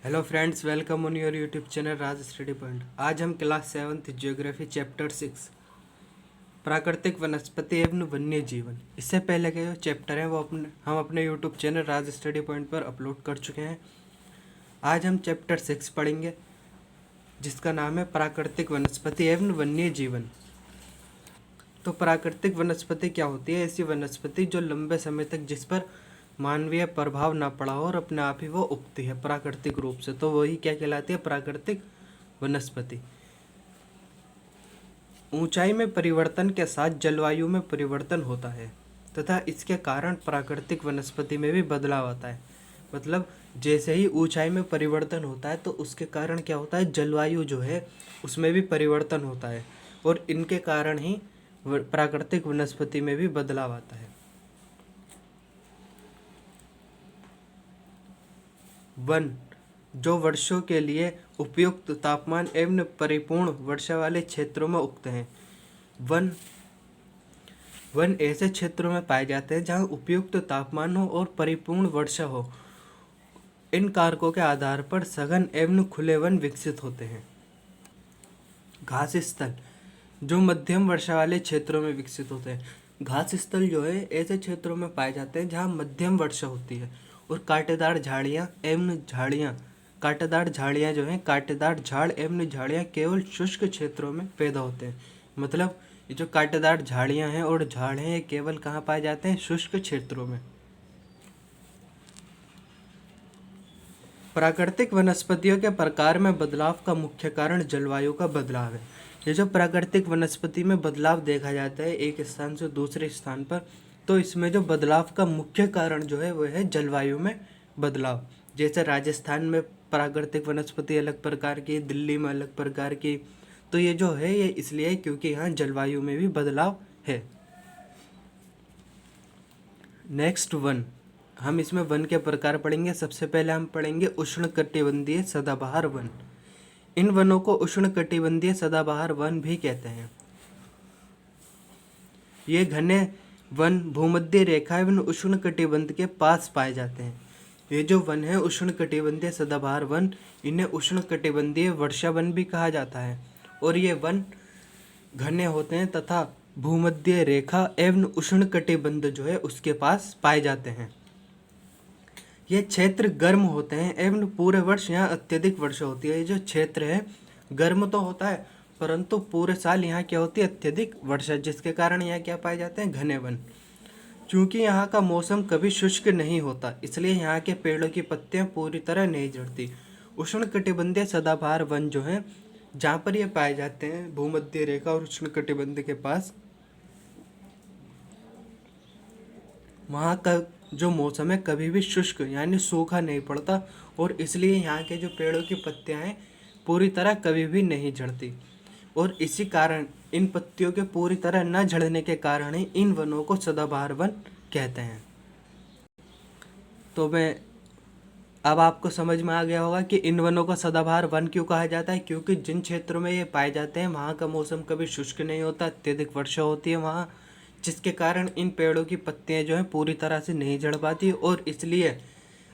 Hello friends, welcome on your YouTube channel Raj study point. आज हम class 7th geography chapter 6 प्राकृतिक वनस्पति एवं वन्य जीवन, इससे पहले के जो चैप्टर हैं वो हम अपने यूट्यूब चैनल राज स्टडी पॉइंट पर अपलोड कर चुके हैं। आज हम चैप्टर 6 पढ़ेंगे जिसका नाम है प्राकृतिक वनस्पति एवं वन्य जीवन। तो प्राकृतिक वनस्पति क्या होती है? ऐसी वनस्पति जो लंबे समय तक जिस पर मानवीय प्रभाव ना पड़ा हो और अपने आप ही वो उगती है प्राकृतिक रूप से, तो वही क्या कहलाती है? प्राकृतिक वनस्पति। ऊंचाई में परिवर्तन के साथ जलवायु में परिवर्तन होता है तथा इसके कारण प्राकृतिक वनस्पति में भी बदलाव आता है। मतलब जैसे ही ऊंचाई में परिवर्तन होता है तो उसके कारण क्या होता है? जलवायु जो है उसमें भी परिवर्तन होता है और इनके कारण ही प्राकृतिक वनस्पति में भी बदलाव आता है। वन जो वर्षों के लिए उपयुक्त तापमान एवं परिपूर्ण वर्षा वाले क्षेत्रों में उगते हैं। वन ऐसे क्षेत्रों में पाए जाते हैं जहां उपयुक्त तापमान हो और परिपूर्ण वर्षा हो। इन कारकों के आधार पर सघन एवं खुले वन विकसित होते हैं। घास स्थल जो मध्यम वर्षा वाले क्षेत्रों में विकसित होते हैं। घास स्थल जो है ऐसे क्षेत्रों में पाए जाते हैं जहां मध्यम वर्षा होती है और कांटेदार झाड़ियाँ जो हैं, कांटेदार झाड़ एवं झाड़ियाँ केवल शुष्क क्षेत्रों में पैदा होते हैं। मतलब ये जो कांटेदार झाड़ियाँ हैं और झाड़ हैं ये केवल कहाँ पाए जाते हैं? शुष्क क्षेत्रों में। प्राकृतिक वनस्पतियों के प्रकार में बदलाव का मुख्य कारण जलवायु का बदलाव है। ये जो प्राकृतिक वनस्पति में बदलाव देखा जाता है एक स्थान से दूसरे स्थान पर, तो इसमें जो बदलाव का मुख्य कारण जो है वो है जलवायु में बदलाव। जैसे राजस्थान में प्राकृतिक वनस्पति अलग प्रकार की, दिल्ली में अलग प्रकार की, तो ये जो है ये इसलिए क्योंकि यहाँ जलवायु में भी बदलाव है। नेक्स्ट वन, हम इसमें वन के प्रकार पढ़ेंगे। सबसे पहले हम पढ़ेंगे उष्णकटिबंधीय सदाबहार वन। इन वनों को उष्णकटिबंधीय सदाबहार वन भी कहते हैं। ये घने वन भूमध्य रेखा एवं उष्णकटिबंध के पास पाए जाते हैं। ये जो वन है उष्णकटिबंधीय सदाबहार वन, इन्हें उष्णकटिबंधीय वर्षा वन भी कहा जाता है और ये वन घने होते हैं तथा भूमध्य रेखा एवं उष्णकटिबंध जो है उसके पास पाए जाते हैं। ये क्षेत्र गर्म होते हैं एवं पूरे वर्ष यहाँ अत्यधिक वर्षा होती है। ये जो क्षेत्र है गर्म तो होता है परंतु पूरे साल यहाँ क्या होती है? अत्यधिक वर्षा, जिसके कारण यहाँ क्या पाए जाते हैं? घने वन। क्योंकि यहाँ का मौसम कभी शुष्क नहीं होता इसलिए यहाँ के पेड़ों की पत्तियाँ पूरी तरह नहीं झड़ती। उष्णकटिबंधीय सदाबहार वन जो है जहाँ पर ये पाए जाते हैं भूमध्य रेखा और उष्णकटिबंध के पास, वहाँ का जो मौसम है कभी भी शुष्क यानी सूखा नहीं पड़ता और इसलिए यहाँ के जो पेड़ों की पत्तियाँ हैं पूरी तरह कभी भी नहीं झड़ती और इसी कारण इन पत्तियों के पूरी तरह न झड़ने के कारण ही इन वनों को सदाबहार वन कहते हैं। तो अब आपको समझ में आ गया होगा कि इन वनों को सदाबहार वन क्यों कहा जाता है, क्योंकि जिन क्षेत्रों में ये पाए जाते हैं वहाँ का मौसम कभी शुष्क नहीं होता, अत्यधिक वर्षा होती है वहाँ, जिसके कारण इन पेड़ों की पत्तियाँ जो हैं पूरी तरह से नहीं झड़ पाती और इसलिए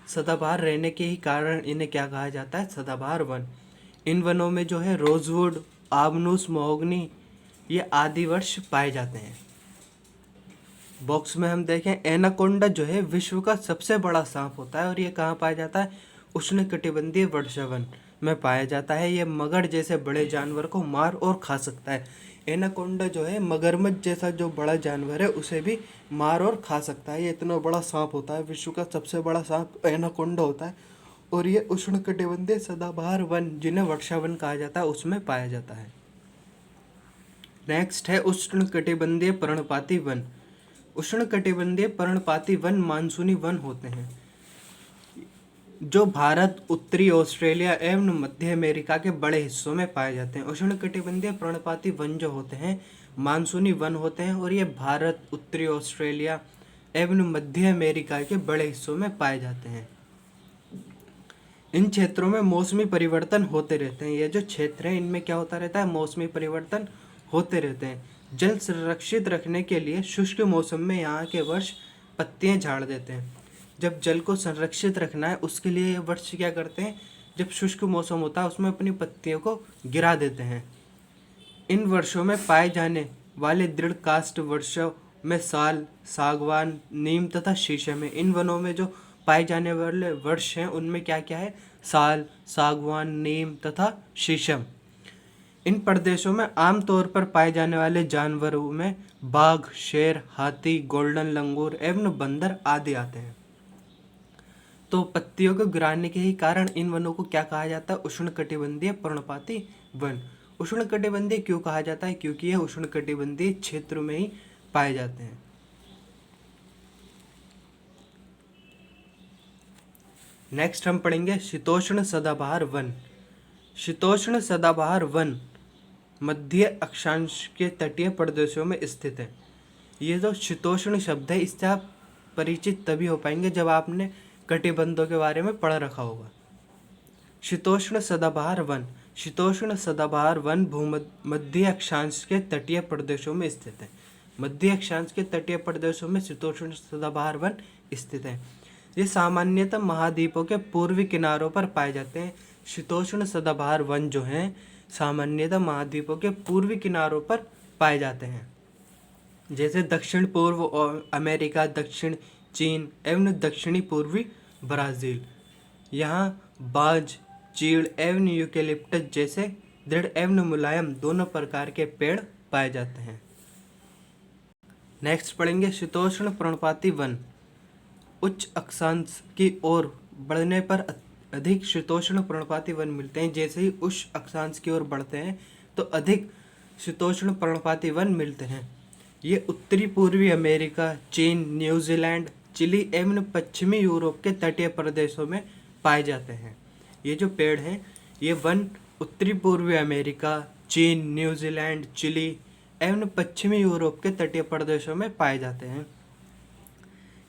सदाबहार रहने के ही कारण इन्हें क्या कहा जाता है? सदाबहार वन। इन वनों में जो है रोजवुड, आबनूस, महोगनी ये आदि वृक्ष पाए जाते हैं। बॉक्स में हम देखें एनाकोंडा जो है विश्व का सबसे बड़ा सांप होता है और ये कहाँ पाया जाता है? उष्णकटिबंधीय वर्षावन में पाया जाता है। ये मगर जैसे बड़े जानवर को मार और खा सकता है। एनाकोंडा जो है मगरमच्छ जैसा जो बड़ा जानवर है उसे भी मार और खा सकता है। ये इतना बड़ा सांप होता है, विश्व का सबसे बड़ा सांप एनाकोंडा होता है और ये उष्णकटिबंधीय सदाबहार वन जिन्हें वर्षावन कहा जाता है उसमें पाया जाता है। नेक्स्ट है उष्णकटिबंधीय पर्णपाती वन। उष्णकटिबंधीय पर्णपाती वन मानसूनी वन होते हैं जो भारत, उत्तरी ऑस्ट्रेलिया एवं मध्य अमेरिका के बड़े हिस्सों में पाए जाते हैं। उष्णकटिबंधीय पर्णपाती वन जो होते हैं मानसूनी वन होते हैं और ये भारत, उत्तरी ऑस्ट्रेलिया एवं मध्य अमेरिका के बड़े हिस्सों में पाए जाते हैं। इन क्षेत्रों में मौसमी परिवर्तन होते रहते हैं। ये जो क्षेत्र है इनमें क्या होता रहता है? मौसमी परिवर्तन होते रहते हैं। जल संरक्षित रखने के लिए शुष्क मौसम में यहाँ के वृक्ष पत्तियाँ झाड़ देते हैं। जब जल को संरक्षित रखना है उसके लिए ये वृक्ष क्या करते हैं? जब शुष्क मौसम होता है उसमें अपनी पत्तियों को गिरा देते हैं। इन वर्षों में पाए जाने वाले दृढ़ काष्ठ वर्षों में साल, सागवान, नीम तथा शीशम है। इन वनों में जो पाए जाने वाले वृक्ष हैं उनमें क्या क्या है? साल, सागवान, नीम तथा शीशम। इन प्रदेशों में आमतौर पर पाए जाने वाले जानवरों में बाघ, शेर, हाथी, गोल्डन लंगूर एवं बंदर आदि आते हैं। तो पत्तियों को गिराने के ही कारण इन वनों को क्या कहा जाता है? उष्णकटिबंधीय पर्णपाती वन। उष्णकटिबंधीय क्यों कहा जाता है? क्योंकि यह उष्णकटिबंधीय क्षेत्र में ही पाए जाते हैं। नेक्स्ट हम पढ़ेंगे शीतोष्ण सदाबहार वन। शीतोष्ण सदाबहार वन मध्य अक्षांश के तटीय प्रदेशों में स्थित है। ये जो शीतोष्ण शब्द है इससे आप परिचित तभी हो पाएंगे जब आपने कटिबंधों के बारे में पढ़ रखा होगा। शीतोष्ण सदाबहार वन। शीतोष्ण सदाबहार वन मध्य अक्षांश के तटीय प्रदेशों में स्थित है। मध्य अक्षांश के तटीय प्रदेशों में शीतोष्ण सदाबहार वन स्थित है। ये सामान्यतः महाद्वीपों के पूर्वी किनारों पर पाए जाते हैं। शीतोष्ण सदाबहार वन जो हैं सामान्यतः महाद्वीपों के पूर्वी किनारों पर पाए जाते हैं, जैसे दक्षिण पूर्व अमेरिका, दक्षिण चीन एवं दक्षिणी पूर्वी ब्राज़ील। यहाँ बाज, चीड़ एवं यूकेलिप्टस जैसे दृढ़ एवं मुलायम दोनों प्रकार के पेड़ पाए जाते हैं। नेक्स्ट पढ़ेंगे शीतोष्ण पर्णपाती वन। उच्च अक्षांश की ओर बढ़ने पर अधिक शीतोष्ण पर्णपाती वन मिलते हैं। जैसे ही उच्च अक्षांश की ओर बढ़ते हैं तो अधिक शीतोष्ण पर्णपाती वन मिलते हैं। ये उत्तरी पूर्वी अमेरिका, चीन, न्यूजीलैंड, चिली एवं पश्चिमी यूरोप के तटीय प्रदेशों में पाए जाते हैं। ये जो पेड़ हैं ये वन उत्तरी पूर्वी अमेरिका, चीन, न्यूजीलैंड, चिली एवं पश्चिमी यूरोप के तटीय प्रदेशों में पाए जाते हैं।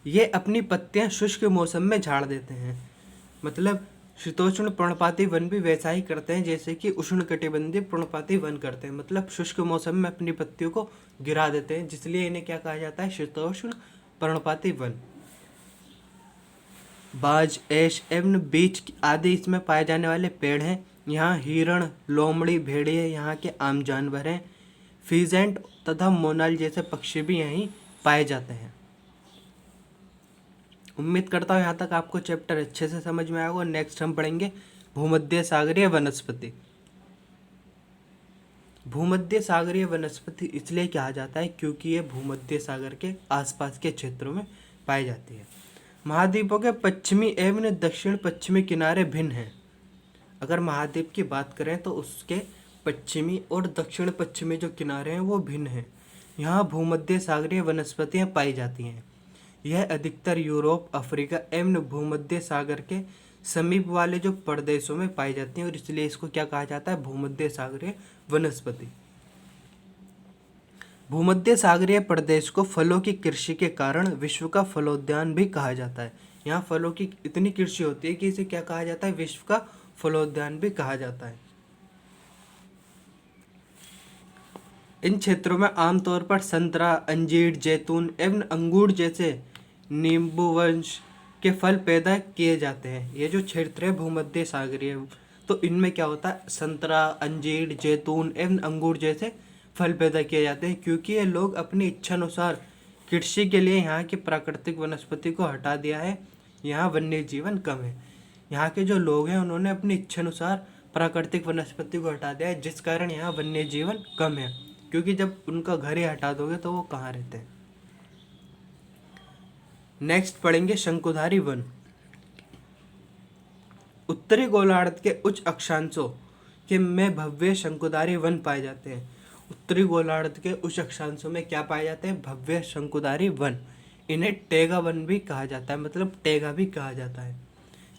ये अपनी पत्तियां शुष्क मौसम में झाड़ देते हैं। मतलब शीतोष्ण पर्णपाती वन भी वैसा ही करते हैं जैसे कि उष्णकटिबंधीय पर्णपाती वन करते हैं। मतलब शुष्क मौसम में अपनी पत्तियों को गिरा देते हैं, जिसलिए इन्हें क्या कहा जाता है? शीतोष्ण पर्णपाती वन। बाज, ऐश एवं बीच आदि इसमें पाए जाने वाले पेड़ हैं। यहाँ हिरण, लोमड़ी, भेड़िए यहाँ के आम जानवर हैं। फीजेंट तथा मोनाल जैसे पक्षी भी यहीं पाए जाते हैं। उम्मीद करता हूँ यहाँ तक आपको चैप्टर अच्छे से समझ में आया होगा। नेक्स्ट हम पढ़ेंगे भूमध्य सागरीय वनस्पति। भूमध्य सागरीय वनस्पति इसलिए कहा जाता है क्योंकि ये भूमध्य सागर के आसपास के क्षेत्रों में पाई जाती है। महाद्वीपों के पश्चिमी एवं दक्षिण पश्चिमी किनारे भिन्न हैं। अगर महाद्वीप की बात करें तो उसके पश्चिमी और दक्षिण पश्चिमी जो किनारे हैं वो भिन्न हैं। यहाँ भूमध्य सागरीय वनस्पतियाँ पाई जाती हैं। यह अधिकतर यूरोप, अफ्रीका एवं भूमध्य सागर के समीप वाले जो प्रदेशों में पाई जाती हैं और इसलिए इसको क्या कहा जाता है? भूमध्य सागरीय वनस्पति। भूमध्य सागरीय प्रदेश को फलों की कृषि के कारण विश्व का फलोद्यान भी कहा जाता है। यहाँ फलों की इतनी कृषि होती है कि इसे क्या कहा जाता है? विश्व का फलोद्यान भी कहा जाता है। इन क्षेत्रों में आमतौर पर संतरा, अंजीर, जैतून एवं अंगूर जैसे नींबू वंश के फल पैदा किए जाते हैं। ये जो क्षेत्र है भूमध्य सागरीय, तो इनमें क्या होता है? संतरा, अंजीर, जैतून एवं अंगूर जैसे फल पैदा किए जाते हैं, क्योंकि ये लोग अपनी इच्छानुसार कृषि के लिए यहाँ की प्राकृतिक वनस्पति को हटा दिया है। यहाँ वन्य जीवन कम है। यहाँ के जो लोग हैं उन्होंने अपनी इच्छानुसार प्राकृतिक वनस्पति को हटा दिया है, जिस कारण यहाँ वन्य जीवन कम है। क्योंकि जब उनका घर ही हटा दोगे तो वो कहाँ रहते हैं। नेक्स्ट पढ़ेंगे शंकुधारी वन। उत्तरी गोलार्ध के उच्च अक्षांशों के में भव्य शंकुधारी वन पाए जाते हैं। उत्तरी गोलार्ध के उच्च अक्षांशों में क्या पाए जाते हैं? भव्य शंकुधारी वन। इन्हें टेगा वन भी कहा जाता है, मतलब टेगा भी कहा जाता है।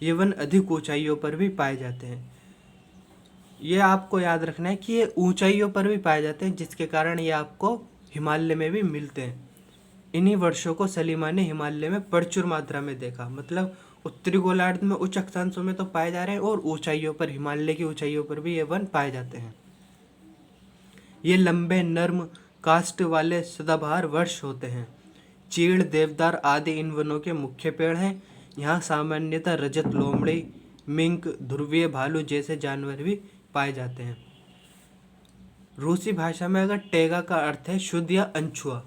ये वन अधिक ऊंचाइयों पर भी पाए जाते हैं। ये आपको याद रखना है कि ये ऊंचाइयों पर भी पाए जाते हैं, जिसके कारण ये आपको हिमालय में भी मिलते हैं। इन्हीं वर्षों को सलीमा ने हिमालय में प्रचुर मात्रा में देखा। मतलब उत्तरी गोलार्ध में उच्च अक्षांशों में तो पाए जा रहे हैं और ऊंचाइयों पर, हिमालय की ऊंचाइयों पर भी ये वन पाए जाते हैं। ये लंबे नर्म काष्ठ वाले सदाबहार वृक्ष होते हैं। चीड़, देवदार आदि इन वनों के मुख्य पेड़ हैं। यहाँ सामान्यतः रजत लोमड़ी, मिंक, ध्रुवीय भालू जैसे जानवर भी पाए जाते हैं। रूसी भाषा में अगर टेगा का अर्थ है शुद्ध या अनछुआ,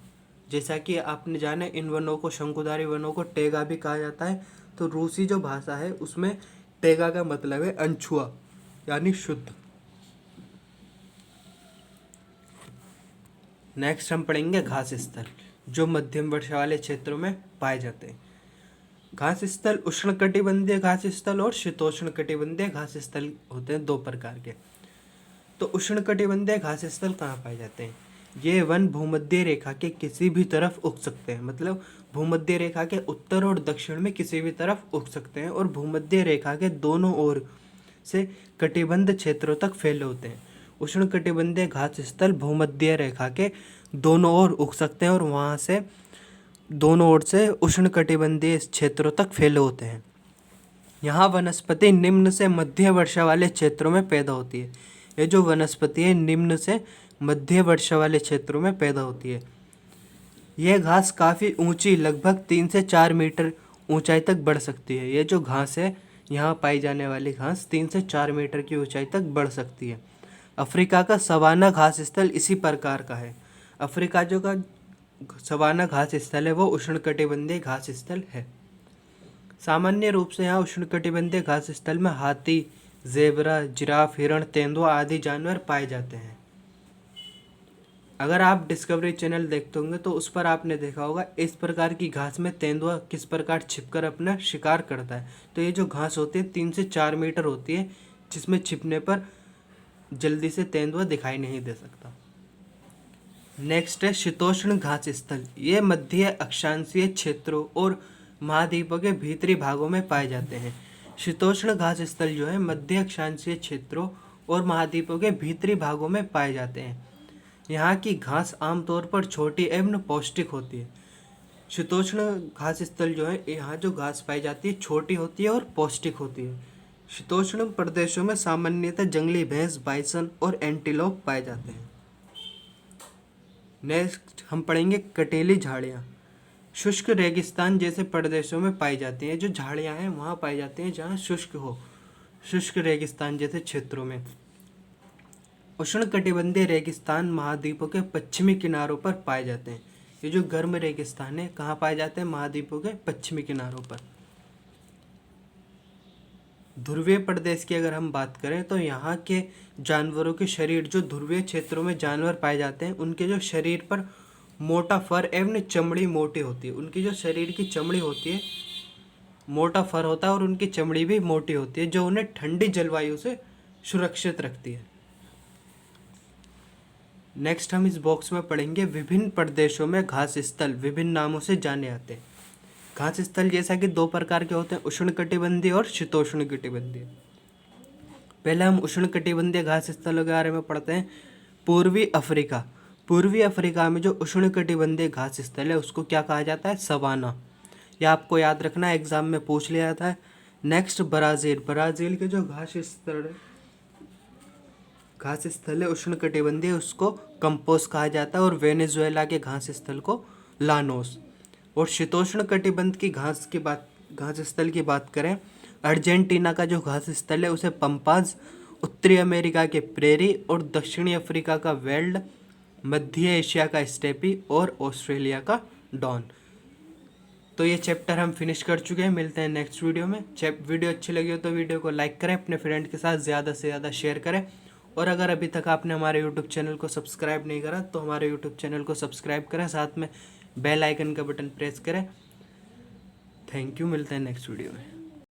जैसा कि आपने जाना इन वनों को, शंकुधारी वनों को टेगा भी कहा जाता है, तो रूसी जो भाषा है उसमें टेगा का मतलब है अनछुआ यानी शुद्ध। नेक्स्ट हम पढ़ेंगे घास स्थल, जो मध्यम वर्षा वाले क्षेत्रों में पाए जाते हैं। घास स्थल उष्णकटिबंधीय घास स्थल और शीतोष्णकटिबंधीय घास स्थल होते हैं, दो प्रकार के। तो उष्णकटिबंधीय घास स्थल कहाँ पाए जाते हैं? ये वन भूमध्य रेखा के किसी भी तरफ उग सकते हैं, मतलब भूमध्य रेखा के उत्तर और दक्षिण में किसी भी तरफ उग सकते हैं, और भूमध्य रेखा के दोनों ओर से कटिबंध क्षेत्रों तक फैले होते हैं। उष्णकटिबंधीय घास स्थल भूमध्य रेखा के दोनों ओर उग सकते हैं और वहाँ से दोनों ओर से उष्णकटिबंधीय क्षेत्रों तक फैले होते हैं। यहाँ वनस्पति निम्न से मध्य वर्षा वाले क्षेत्रों में पैदा होती है। ये जो वनस्पति है निम्न से मध्य वर्षा वाले क्षेत्रों में पैदा होती है। यह घास काफ़ी ऊंची, लगभग 3 से 4 मीटर ऊंचाई तक बढ़ सकती है। ये जो घास है, यहाँ पाई जाने वाली घास 3 से 4 मीटर की ऊंचाई तक बढ़ सकती है। अफ्रीका का सवाना घास स्थल इसी प्रकार का है। अफ्रीका जो का सवाना घास स्थल है वो उष्णकटिबंधीय घास स्थल है। सामान्य रूप से यहाँ उष्णकटिबंधीय घास स्थल में हाथी, ज़ेबरा, जिराफ, हिरण, तेंदुआ आदि जानवर पाए जाते हैं। अगर आप डिस्कवरी चैनल देखते होंगे तो उस पर आपने देखा होगा इस प्रकार की घास में तेंदुआ किस प्रकार छिपकर अपना शिकार करता है। तो ये जो घास होती है 3 से 4 मीटर होती है, जिसमें छिपने पर जल्दी से तेंदुआ दिखाई नहीं दे सकता। नेक्स्ट है शीतोष्ण घास स्थल। ये मध्य अक्षांशीय क्षेत्रों और महाद्वीपों के भीतरी भागों में पाए जाते हैं। शीतोष्ण घास स्थल जो है मध्य अक्षांशीय क्षेत्रों और महाद्वीपों के भीतरी भागों में पाए जाते हैं। यहाँ की घास आमतौर पर छोटी एवं पौष्टिक होती है। शीतोष्ण घास स्थल जो है, यहाँ जो घास पाई जाती है छोटी होती है और पौष्टिक होती है। शीतोष्ण प्रदेशों में सामान्यतः जंगली भैंस, बाइसन और एंटीलोप पाए जाते हैं। नेक्स्ट हम पढ़ेंगे कटेली झाड़ियाँ। शुष्क रेगिस्तान जैसे प्रदेशों में पाई जाती हैं। जो झाड़ियाँ हैं वहाँ पाई जाती हैं जहाँ शुष्क हो, शुष्क रेगिस्तान जैसे क्षेत्रों में। उष्णकटिबंधीय रेगिस्तान महाद्वीपों के पश्चिमी किनारों पर पाए जाते हैं। ये जो गर्म रेगिस्तान है कहाँ पाए जाते हैं? महाद्वीपों के पश्चिमी किनारों पर। ध्रुवीय प्रदेश की अगर हम बात करें तो यहाँ के जानवरों के शरीर, जो ध्रुवीय क्षेत्रों में जानवर पाए जाते हैं उनके जो शरीर पर मोटा फर एवं चमड़ी मोटी होती है। उनकी जो शरीर की चमड़ी होती है, मोटा फर होता है और उनकी चमड़ी भी मोटी होती है, जो उन्हें ठंडी जलवायु से सुरक्षित रखती है। नेक्स्ट हम इस बॉक्स में पढ़ेंगे विभिन्न प्रदेशों में घास स्थल विभिन्न नामों से जाने आते हैं। घास स्थल जैसा कि दो प्रकार के होते हैं, उष्णकटिबंधीय और शीतोष्णकटिबंधीय। पहले हम उष्णकटिबंधीय घास स्थल के बारे में पढ़ते हैं। पूर्वी अफ्रीका। पूर्वी अफ्रीका में जो उष्णकटिबंधीय घास स्थल है उसको क्या कहा जाता है? सवाना। यह आपको याद रखना है, एग्जाम में पूछ लिया था। Next Brazil. ब्राज़ील के जो घास स्थल है उष्णकटिबंधीय, उसको कंपोस कहा जाता है। और वेनेजुएला के घास स्थल को लानोस। और शीतोष्ण कटिबंध की घास स्थल की बात करें, अर्जेंटीना का जो घास स्थल है उसे पंपाज, उत्तरी अमेरिका के प्रेरी और दक्षिणी अफ्रीका का वेल्ड, मध्य एशिया का स्टेपी और ऑस्ट्रेलिया का डॉन। तो ये चैप्टर हम फिनिश कर चुके हैं। मिलते हैं नेक्स्ट वीडियो में। वीडियो अच्छी लगी हो तो वीडियो को लाइक करें, अपने फ्रेंड के साथ ज़्यादा से ज़्यादा शेयर करें। और अगर अभी तक आपने हमारे यूट्यूब चैनल को सब्सक्राइब नहीं करा तो हमारे यूट्यूब चैनल को सब्सक्राइब करें, साथ में बेल आइकन का बटन प्रेस करें। Thank you. मिलते हैं नेक्स्ट वीडियो में।